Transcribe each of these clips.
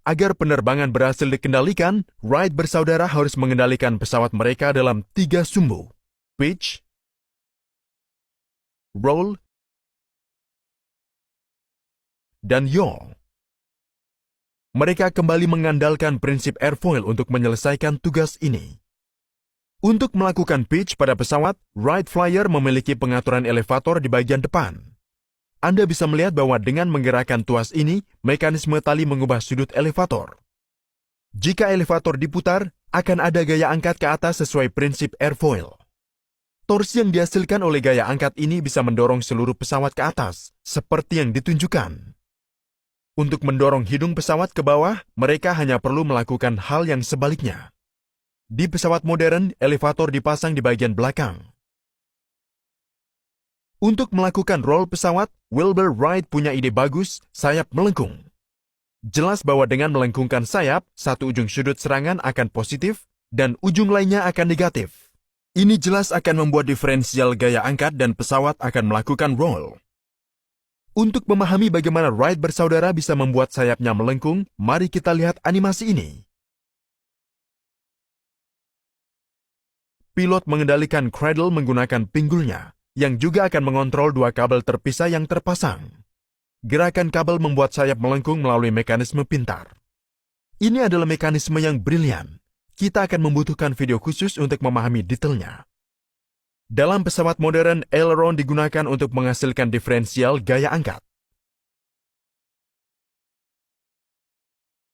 Agar penerbangan berhasil dikendalikan, Wright bersaudara harus mengendalikan pesawat mereka dalam 3 sumbu: pitch, roll, dan yaw. Mereka kembali mengandalkan prinsip airfoil untuk menyelesaikan tugas ini. Untuk melakukan pitch pada pesawat, Wright Flyer memiliki pengaturan elevator di bagian depan. Anda bisa melihat bahwa dengan menggerakkan tuas ini, mekanisme tali mengubah sudut elevator. Jika elevator diputar, akan ada gaya angkat ke atas sesuai prinsip airfoil. Torsi yang dihasilkan oleh gaya angkat ini bisa mendorong seluruh pesawat ke atas, seperti yang ditunjukkan. Untuk mendorong hidung pesawat ke bawah, mereka hanya perlu melakukan hal yang sebaliknya. Di pesawat modern, elevator dipasang di bagian belakang. Untuk melakukan roll pesawat, Wilbur Wright punya ide bagus, sayap melengkung. Jelas bahwa dengan melengkungkan sayap, satu ujung sudut serangan akan positif dan ujung lainnya akan negatif. Ini jelas akan membuat diferensial gaya angkat dan pesawat akan melakukan roll. Untuk memahami bagaimana Wright bersaudara bisa membuat sayapnya melengkung, mari kita lihat animasi ini. Pilot mengendalikan cradle menggunakan pinggulnya, yang juga akan mengontrol 2 kabel terpisah yang terpasang. Gerakan kabel membuat sayap melengkung melalui mekanisme pintar. Ini adalah mekanisme yang brilian. Kita akan membutuhkan video khusus untuk memahami detailnya. Dalam pesawat modern, aileron digunakan untuk menghasilkan diferensial gaya angkat.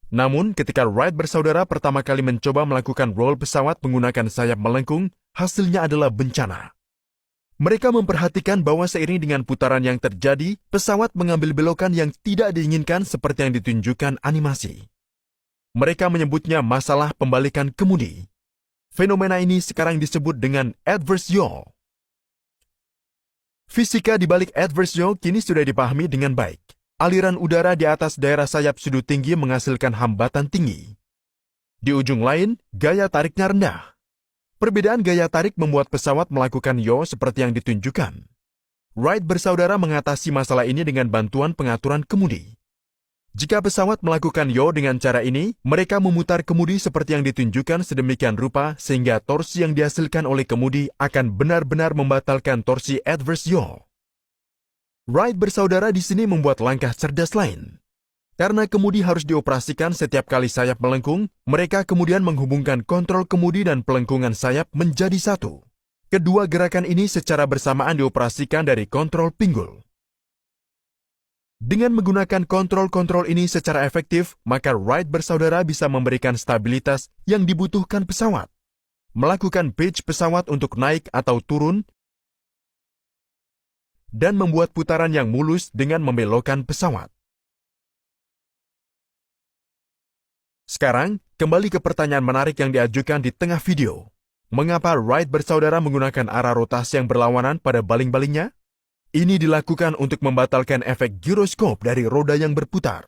Namun, ketika Wright bersaudara pertama kali mencoba melakukan roll pesawat menggunakan sayap melengkung, hasilnya adalah bencana. Mereka memperhatikan bahwa seiring dengan putaran yang terjadi, pesawat mengambil belokan yang tidak diinginkan seperti yang ditunjukkan animasi. Mereka menyebutnya masalah pembalikan kemudi. Fenomena ini sekarang disebut dengan adverse yaw. Fisika di balik adverse yaw kini sudah dipahami dengan baik. Aliran udara di atas daerah sayap sudut tinggi menghasilkan hambatan tinggi. Di ujung lain, gaya tariknya rendah. Perbedaan gaya tarik membuat pesawat melakukan yaw seperti yang ditunjukkan. Wright bersaudara mengatasi masalah ini dengan bantuan pengaturan kemudi. Jika pesawat melakukan yaw dengan cara ini, mereka memutar kemudi seperti yang ditunjukkan sedemikian rupa sehingga torsi yang dihasilkan oleh kemudi akan benar-benar membatalkan torsi adverse yaw. Wright bersaudara di sini membuat langkah cerdas lain. Karena kemudi harus dioperasikan setiap kali sayap melengkung, mereka kemudian menghubungkan kontrol kemudi dan pelengkungan sayap menjadi satu. Kedua gerakan ini secara bersamaan dioperasikan dari kontrol pinggul. Dengan menggunakan kontrol-kontrol ini secara efektif, maka Wright bersaudara bisa memberikan stabilitas yang dibutuhkan pesawat, melakukan pitch pesawat untuk naik atau turun, dan membuat putaran yang mulus dengan membelokkan pesawat. Sekarang, kembali ke pertanyaan menarik yang diajukan di tengah video. Mengapa Wright bersaudara menggunakan arah rotasi yang berlawanan pada baling-balingnya? Ini dilakukan untuk membatalkan efek giroskop dari roda yang berputar.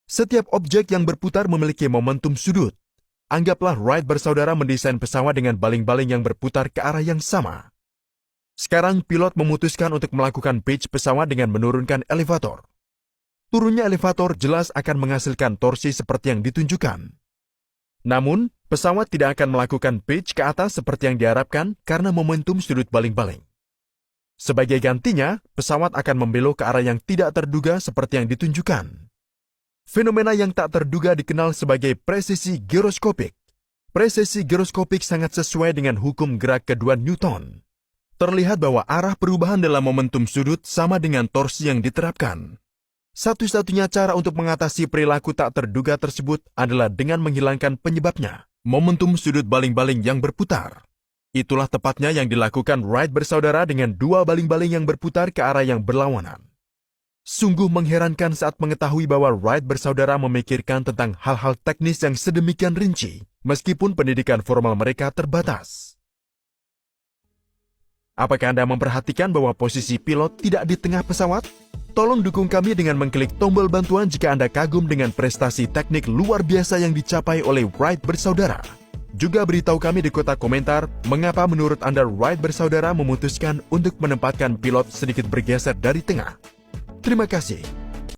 Setiap objek yang berputar memiliki momentum sudut. Anggaplah Wright bersaudara mendesain pesawat dengan baling-baling yang berputar ke arah yang sama. Sekarang pilot memutuskan untuk melakukan pitch pesawat dengan menurunkan elevator. Turunnya elevator jelas akan menghasilkan torsi seperti yang ditunjukkan. Namun, pesawat tidak akan melakukan pitch ke atas seperti yang diharapkan karena momentum sudut baling-baling. Sebagai gantinya, pesawat akan membelok ke arah yang tidak terduga seperti yang ditunjukkan. Fenomena yang tak terduga dikenal sebagai presisi giroskopik. Presisi giroskopik sangat sesuai dengan hukum gerak kedua Newton. Terlihat bahwa arah perubahan dalam momentum sudut sama dengan torsi yang diterapkan. Satu-satunya cara untuk mengatasi perilaku tak terduga tersebut adalah dengan menghilangkan penyebabnya, momentum sudut baling-baling yang berputar. Itulah tepatnya yang dilakukan Wright bersaudara dengan 2 baling-baling yang berputar ke arah yang berlawanan. Sungguh mengherankan saat mengetahui bahwa Wright bersaudara memikirkan tentang hal-hal teknis yang sedemikian rinci, meskipun pendidikan formal mereka terbatas. Apakah Anda memperhatikan bahwa posisi pilot tidak di tengah pesawat? Tolong dukung kami dengan mengklik tombol bantuan jika Anda kagum dengan prestasi teknik luar biasa yang dicapai oleh Wright bersaudara. Juga beritahu kami di kotak komentar mengapa menurut Anda Wright bersaudara memutuskan untuk menempatkan pilot sedikit bergeser dari tengah. Terima kasih.